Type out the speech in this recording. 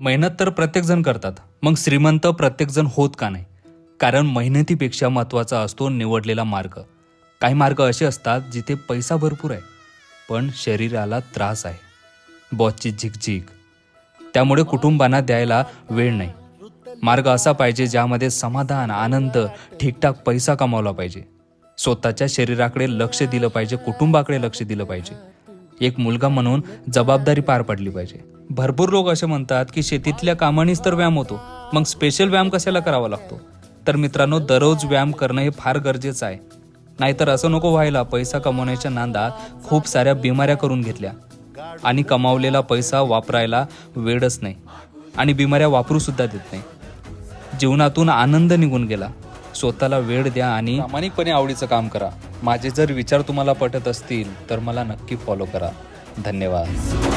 मेहनत तर प्रत्येकजण करतात, मग श्रीमंत प्रत्येकजण होत का नाही? कारण मेहनतीपेक्षा महत्त्वाचा असतो निवडलेला मार्ग. काही मार्ग असे असतात जिथे पैसा भरपूर आहे, पण शरीराला त्रास आहे. बॉसची झिकझिक, त्यामुळे कुटुंबांना द्यायला वेळ नाही. मार्ग असा पाहिजे ज्यामध्ये समाधान, आनंद, ठीकठाक पैसा कमावला पाहिजे. स्वतःच्या शरीराकडे लक्ष दिलं पाहिजे, कुटुंबाकडे लक्ष दिलं पाहिजे. एक मुलगा म्हणून जबाबदारी पार पडली पाहिजे. भरपूर लोक असे म्हणतात की शेतीतल्या कामानेच तर व्यायाम होतो, मग स्पेशल व्यायाम कशाला करावा लागतो? तर मित्रांनो, दररोज व्यायाम करणं हे फार गरजेचं आहे. नाहीतर असं नको व्हायला, पैसा कमवण्याच्या नादात खूप साऱ्या बिमाऱ्या करून घेतल्या आणि कमावलेला पैसा वापरायला वेळच नाही आणि बिमाऱ्या वापरू सुद्धा देत नाही. जीवनातून आनंद निघून गेला. स्वतःला वेळ द्या आणि प्रामाणिकपणे आवडीचं काम करा. माझे जर विचार तुम्हाला पटत असतील तर मला नक्की फॉलो करा. धन्यवाद.